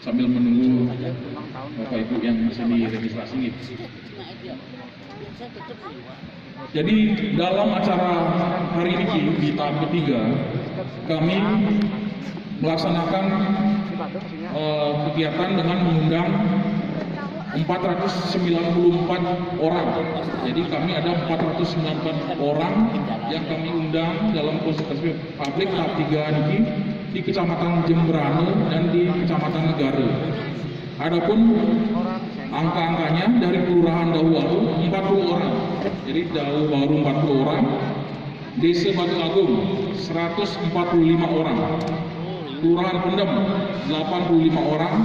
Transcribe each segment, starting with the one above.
sambil menunggu Bapak Ibu yang masih diregistrasi gitu. Jadi dalam acara hari ini di tahap ketiga kami melaksanakan kegiatan dengan mengundang 494 orang. Jadi kami ada 494 orang yang kami undang dalam konsultasi publik tahap 3 ini di Kecamatan Jembrane dan di Kecamatan Negara. Adapun angka-angkanya dari Kelurahan Dahuwaru 40 orang. Jadi Dahuwaru 40 orang, Desa Batu Agung 145 orang, Kelurahan Pendem 85 orang,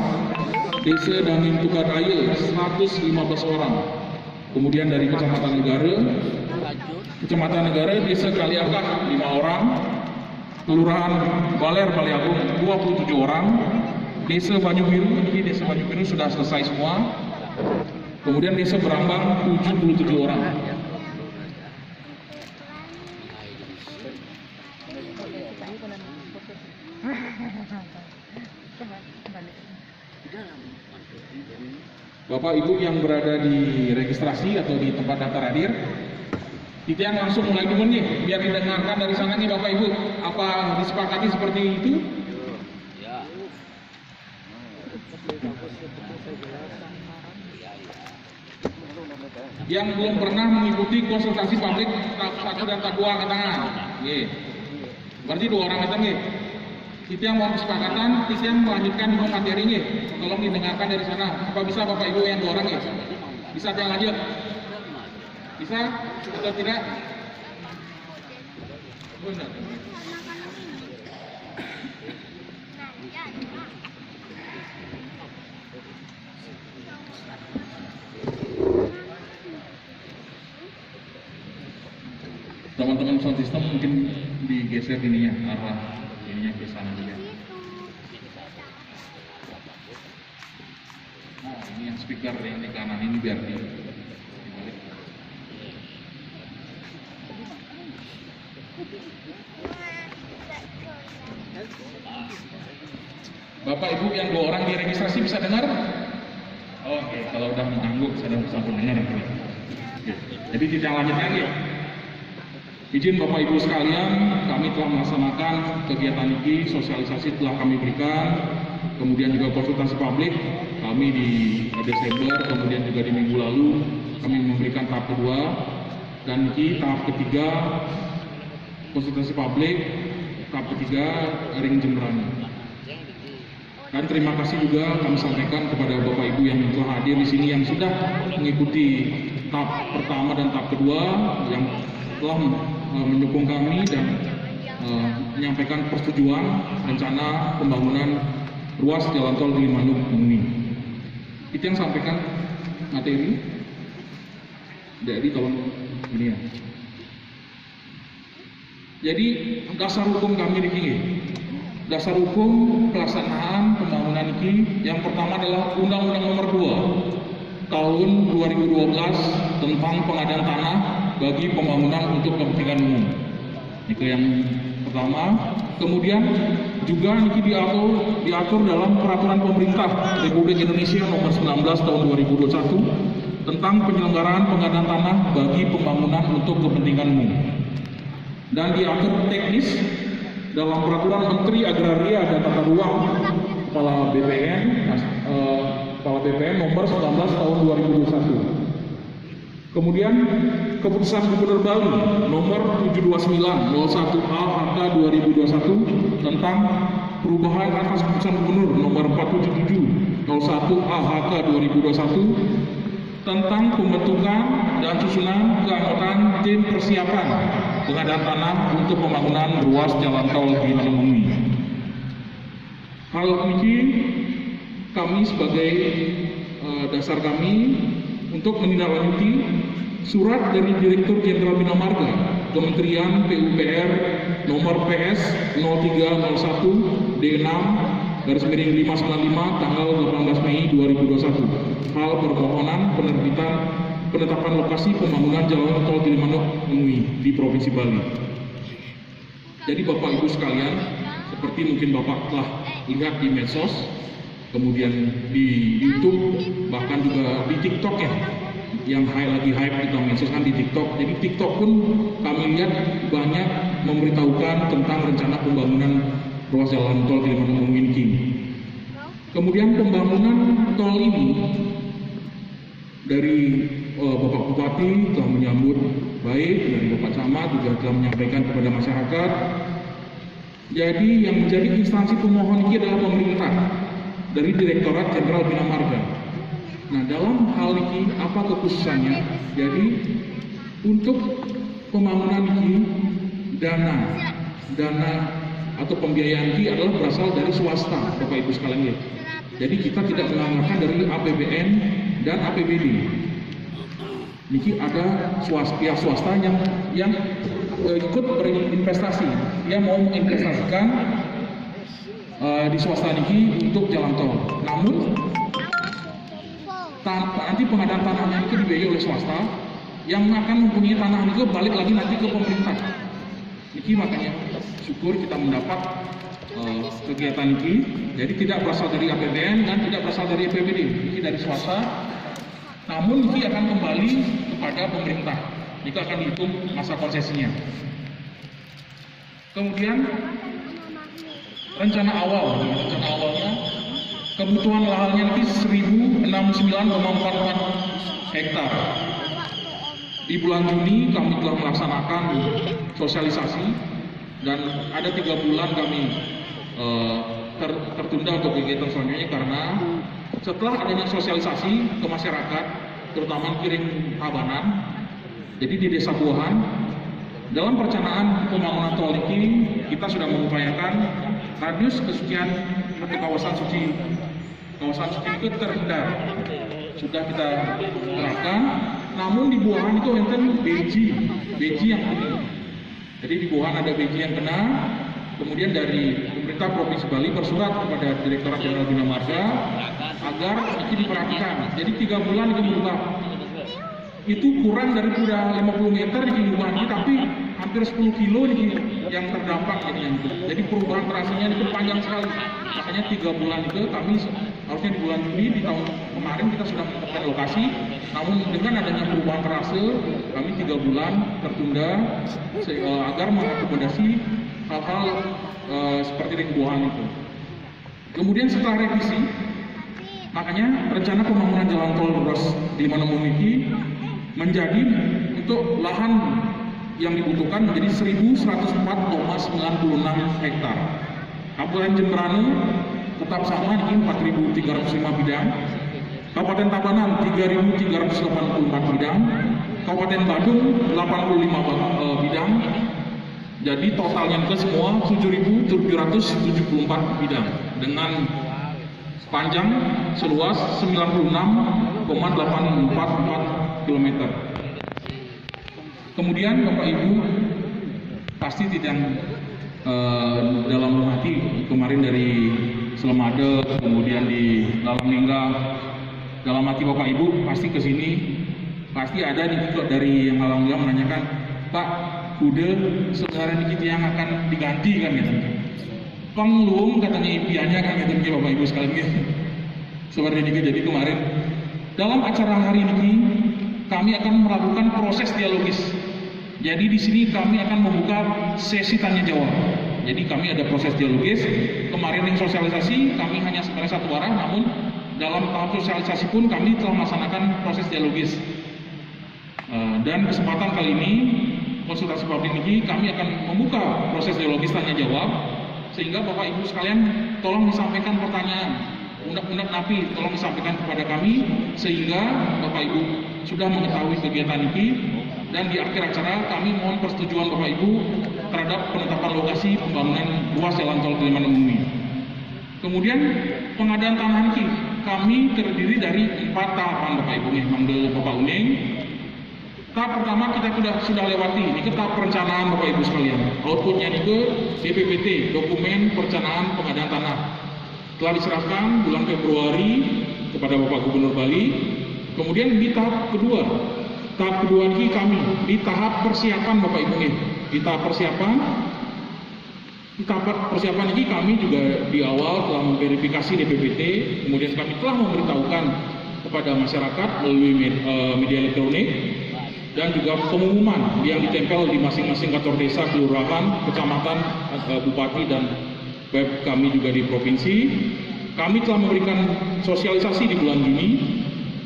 Desa Dangin Tukadaya 115 orang. Kemudian dari Kecamatan Negara, Desa Kaliakah 5 orang, Kelurahan Baler Baliagung 27 orang, Desa Banyubiru, ini Desa Banyubiru sudah selesai semua. Kemudian Desa Berambang 77 orang. Bapak Ibu yang berada di registrasi atau di tempat daftar hadir, kita yang langsung mulai dulu nih, biar didengarkan dari sana nih Bapak Ibu. Apa disepakati seperti itu? Yang belum pernah mengikuti konsultasi publik tahap 1 dan tahap 2 angkat tangan. Berarti 2 orang angkat tangan. Kita yang mau kesepakatan, kita yang melanjutkan materinya. Tolong didengarkan dari sana. Apa bisa Bapak Ibu yang 2 orang ya? Bisa yang lanjut? Bisa atau tidak? Benar. Teman-teman sound system mungkin digeser ininya, arah ininya ke sana juga. Nah, ini yang speaker yang di kanan ini biar dibalik. Bapak Ibu yang 2 orang diregistrasi bisa dengar? Oke, kalau udah mengangguk saya bisa dengar. Oke. Jadi kita lanjut lagi. Izin Bapak Ibu sekalian, kami telah melaksanakan kegiatan ini, sosialisasi telah kami berikan, kemudian juga konsultasi publik, kami di Desember, kemudian juga di minggu lalu, kami memberikan tahap kedua, dan ini tahap ketiga, konsultasi publik, tahap ketiga, Ring Jembrane. Dan terima kasih juga kami sampaikan kepada Bapak Ibu yang telah hadir di sini, yang sudah mengikuti tahap pertama dan tahap kedua, yang telah mendukung kami dan menyampaikan persetujuan rencana pembangunan ruas jalan tol Gilimanuk ini. Itu yang sampaikan materi. Jadi tolong ini ya. Jadi dasar hukum kami di sini. Dasar hukum pelaksanaan pembangunan ini yang pertama adalah Undang-Undang Nomor 2 Tahun 2012 tentang pengadaan tanah bagi pembangunan untuk kepentingan umum. Itu yang pertama. Kemudian juga ini diatur dalam Peraturan Pemerintah Republik Indonesia Nomor 19 Tahun 2021 tentang penyelenggaraan pengadaan tanah bagi pembangunan untuk kepentingan umum. Dan diatur teknis dalam Peraturan Menteri Agraria dan Tata Ruang Kepala BPN Nomor 19 Tahun 2021. Kemudian Keputusan Gubernur Bali Nomor 729/01A HK 2021 tentang perubahan atas Keputusan Gubernur Nomor 477/01A HK 2021 tentang pembentukan dan susunan keanggotaan tim persiapan pengadaan tanah untuk pembangunan ruas jalan tol Gilimanuk ini. Hal ini kami sebagai dasar kami untuk menindaklanjuti surat dari Direktur Jenderal Bina Marga Kementerian PUPR nomor PS 0301 D6/595 tanggal 18 Mei 2021 hal permohonan penetapan lokasi pembangunan jalan tol Gilimanuk Mui di Provinsi Bali. Jadi Bapak Ibu sekalian, seperti mungkin Bapak telah lihat di medsos, kemudian di YouTube, bahkan juga di TikTok ya, yang lagi hype di medsos kan di TikTok. Jadi TikTok pun kami lihat banyak memberitahukan tentang rencana pembangunan ruas jalan tol Gilimanuk Mungkin. Kemudian pembangunan tol ini dari Bapak Bupati telah menyambut baik, dan Bapak Camat juga telah menyampaikan kepada masyarakat. Jadi yang menjadi instansi pemohon ini adalah pemerintah dari Direktorat Jenderal Bina Marga. Nah, dalam hal ini apa kekhususannya? Jadi untuk pembangunan ini dana atau pembiayaan ini adalah berasal dari swasta, Bapak Ibu sekalian. Jadi kita tidak menganggarkan dari APBN dan APBD. Niki ada pihak swasta yang ikut berinvestasi, dia mau menginvestasikan di swasta niki untuk jalan tol. Namun nanti pengadaan tanahnya itu dibiayai oleh swasta, yang akan mempunyai tanah itu balik lagi nanti ke pemerintah. Niki makanya syukur kita mendapat kegiatan ini, jadi tidak berasal dari APBN dan tidak berasal dari APBD, ini dari swasta. Namun ini akan kembali kepada pemerintah, ini akan dihitung masa konsesinya. Kemudian rencana awalnya kebutuhan lahannya ini 1069,44 hektar. Di bulan Juni kami telah melaksanakan sosialisasi, dan ada 3 bulan kami tertunda untuk kegiatan selanjutnya karena setelah adanya sosialisasi ke masyarakat, terutama Kiring Tabanan, jadi di Desa Buahan, dalam perencanaan pembangunan tol ini kita sudah mengupayakan radius kesucian atau kawasan suci itu terhindar, sudah kita terapkan. Namun di Buahan itu enten beji yang kena. Jadi di Buahan ada beji yang kena. Kemudian dari pemerintah Provinsi Bali bersurat kepada Direktorat Jenderal Bina Marga agar ini diperhatikan. Jadi 3 bulan itu berubah. Itu kurang dari 50 meter di Buahan ini, tapi hampir 10 kilo ini yang terdampak jadinya. Jadi perubahan trasenya itu panjang sekali. Makanya 3 bulan itu kami harusnya di bulan Juni di tahun kemarin kita sudah menetapkan lokasi. Namun dengan adanya perubahan trase, kami 3 bulan tertunda agar mengakomodasi hal-hal seperti di Buahan itu. Kemudian setelah revisi, makanya rencana pembangunan jalan tol ruas Gilimanuk Mungkin menjadi untuk lahan yang dibutuhkan menjadi 1104,96 hektar. Kabupaten Jemberana tetap sama di 4.305 bidang. Kabupaten Tabanan 3.384 bidang. Kabupaten Badung 85 bidang. Jadi totalnya ke semua 7.774 bidang dengan panjang seluas 96,844 km. Kemudian Bapak Ibu pasti tidak dalam hati kemarin dari Selemade, kemudian di dalam Ninggal, dalam hati Bapak Ibu pasti ke sini pasti ada nih juga dari yang alhamdulillah menanyakan, Pak, udah sekarang kita yang akan diganti kan gitu. Penglung katanya impiannya kan gitu Bapak Ibu sekalian gitu. Seperti ini jadi kemarin dalam acara hari ini kami akan melakukan proses dialogis. Jadi di sini kami akan membuka sesi tanya jawab. Jadi kami ada proses dialogis. Kemarin yang sosialisasi kami hanya sebenarnya satu arah, namun dalam tahap sosialisasi pun kami telah melaksanakan proses dialogis. Dan kesempatan kali ini konsultasi publik ini kami akan membuka proses dialogis tanya jawab, sehingga Bapak Ibu sekalian tolong disampaikan pertanyaan, undang-undang NAPI tolong disampaikan kepada kami, sehingga Bapak Ibu sudah mengetahui kegiatan ini. Dan di akhir acara kami mohon persetujuan Bapak Ibu terhadap penetapan lokasi pembangunan ruas jalan tol Gilimanuk Mungkin. Kemudian pengadaan tanah ini kami terdiri dari 4 tahapan Bapak Ibu nih, Mangde Bapak Uning. Tahap pertama kita sudah lewati, ini ke tahap perencanaan Bapak Ibu sekalian. Outputnya ini ke DPPT, dokumen perencanaan pengadaan tanah. Telah diserahkan bulan Februari kepada Bapak Gubernur Bali. Kemudian di tahap kedua ini kami di tahap persiapan Bapak Ibu nih. Di tahap persiapan Di tahap persiapan ini kami juga di awal telah memverifikasi DPPT, kemudian kami telah memberitahukan kepada masyarakat melalui media elektronik dan juga pengumuman yang ditempel di masing-masing kantor desa, kelurahan, kecamatan, bupati dan web kami juga di provinsi. Kami telah memberikan sosialisasi di bulan Juni,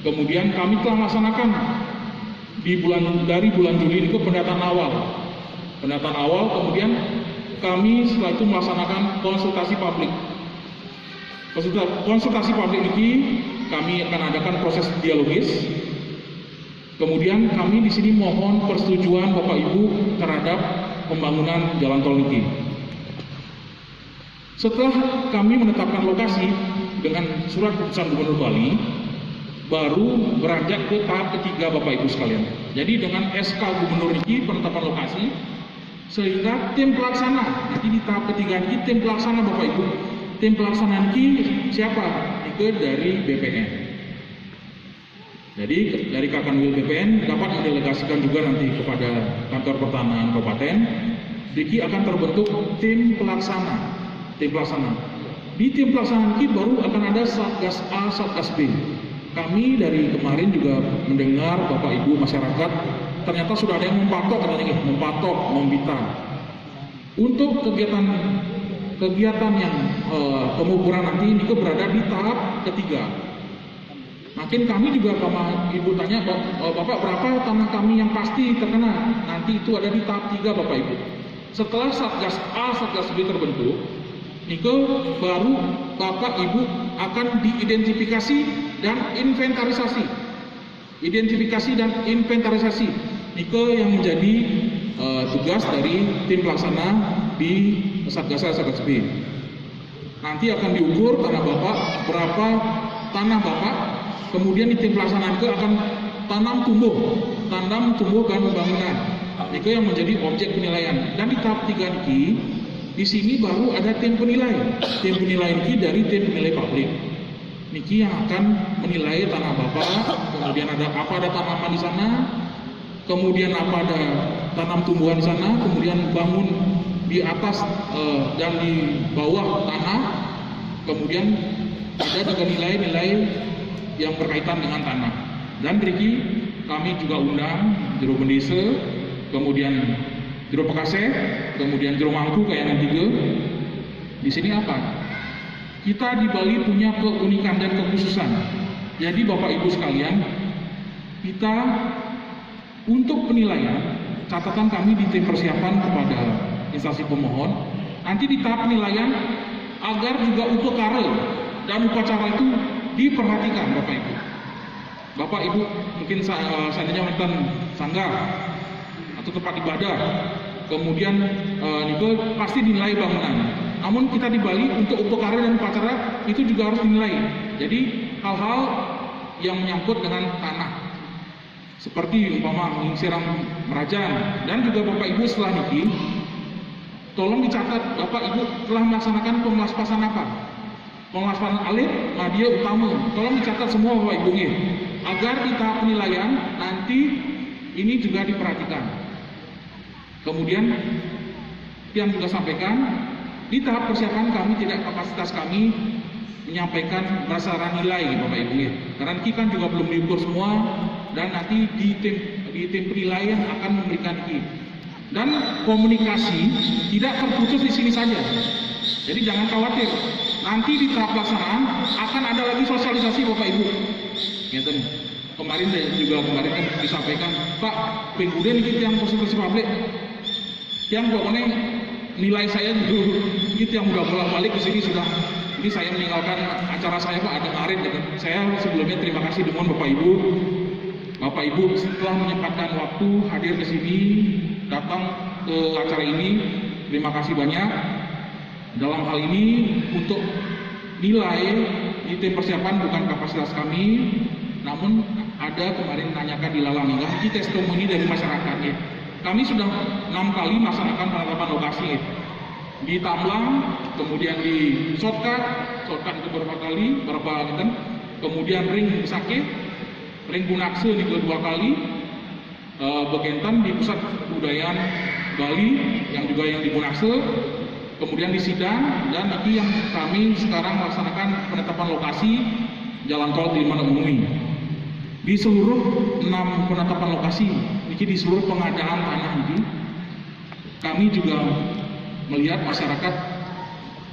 kemudian kami telah melaksanakan dari bulan Juli itu pendataan awal. Pendataan awal, kemudian kami setelah itu melaksanakan konsultasi publik. Konsultasi publik ini kami akan adakan proses dialogis. Kemudian kami di sini mohon persetujuan Bapak Ibu terhadap pembangunan jalan tol ini. Setelah kami menetapkan lokasi dengan surat keputusan Gubernur Bali, baru beranjak ke tahap ketiga Bapak Ibu sekalian. Jadi dengan SK Gubernur ini penetapan lokasi, sehingga tim pelaksana, jadi di tahap ketiga ini tim pelaksana Bapak Ibu. Tim pelaksana ini siapa? Itu dari BPN. Jadi dari Kakanwil BPN dapat mendelegasikan juga nanti kepada kantor pertanahan kabupaten. Diki akan terbentuk tim pelaksana. Tim pelaksana. Di tim pelaksana ini baru akan ada Satgas A, Satgas B. Kami dari kemarin juga mendengar Bapak Ibu masyarakat ternyata sudah ada yang mempatok katanya, mempatok, membita. Untuk kegiatan yang pengukuran nanti ini berada di tahap ketiga. Makin kami juga sama Ibu tanya, Bapak berapa tanah kami yang pasti terkena? Nanti itu ada di tahap 3 Bapak Ibu. Setelah Satgas A, Satgas B terbentuk, Niko baru Bapak Ibu akan diidentifikasi dan inventarisasi. Identifikasi dan inventarisasi. Niko yang menjadi tugas dari tim pelaksana di Satgas A, Satgas B. Nanti akan diukur tanah Bapak, berapa tanah Bapak, kemudian di tim pelaksana itu akan tanam tumbuh dan pembangunan. Itu yang menjadi objek penilaian. Dan di tahap 3 ini, di sini baru ada tim penilai. Tim penilai ini dari tim penilai publik. Niki yang akan menilai tanah Bapak, kemudian ada tanaman di sana, kemudian ada tanam tumbuhan di sana, kemudian bangun di atas dan di bawah tanah, kemudian ada juga nilai-nilai yang berkaitan dengan tanah. Dan beriki kami juga undang jero pendesa, kemudian jero Pekaseh, kemudian jero Mangku kayangan 3. Di sini apa? Kita di Bali punya keunikan dan kekhususan. Jadi Bapak Ibu sekalian, kita untuk penilaian, catatan kami di tim persiapan kepada instansi pemohon, nanti di tahap penilaian agar juga upacara dan upacara itu diperhatikan Bapak Ibu. Bapak Ibu mungkin seandainya nonton sanggah atau tempat ibadah, kemudian itu pasti dinilai bangunan. Namun kita di Bali untuk upacara dan upacara itu juga harus dinilai. Jadi hal-hal yang menyangkut dengan tanah, seperti umpama siram merajan, dan juga Bapak Ibu setelah niki, tolong dicatat Bapak Ibu telah melaksanakan pemelaspasan apa? Pemelaspasan alif, media, utama. Tolong dicatat semua Bapak Ibu ini, agar di tahap penilaian nanti ini juga diperhatikan. Kemudian yang juga sampaikan, di tahap persiapan kami tidak kapasitas kami menyampaikan berdasarkan nilai Bapak Ibu ya. Karena kita kan juga belum diukur semua, dan nanti di tim penilaian akan memberikan ini. Dan komunikasi tidak terputus di sini saja. Jadi jangan khawatir. Nanti di tahap pelaksanaan akan ada lagi sosialisasi Bapak Ibu. Gitu. Kemarin kan disampaikan, Pak, kemudian ini yang konsultasi publik, yang pokoknya nilai saya dulu, gitu yang udah bolak-balik ke sini sudah. Ini saya meninggalkan acara saya Pak ada kemarin. Gitu. Saya sebelumnya terima kasih dengan Bapak Ibu. Bapak Ibu setelah menyempatkan waktu hadir ke sini, datang ke acara ini, terima kasih banyak. Dalam hal ini untuk nilai di tim persiapan bukan kapasitas kami, namun ada kemarin nanyakan di Lalang ini testimoni dari masyarakatnya. Kami sudah 6 kali melaksanakan penetapan lokasi di Tamblang, kemudian di shortcut itu beberapa kali, kemudian ring Sakit, ring Gunakse ini 2 kali, Begentan di pusat kebudayaan Bali yang juga yang di Gunakse, kemudian disidang, dan itu yang kami sekarang melaksanakan penetapan lokasi jalan tol Gilimanuk Bumi. Di seluruh 6 penetapan lokasi, di seluruh pengadaan tanah ini, kami juga melihat masyarakat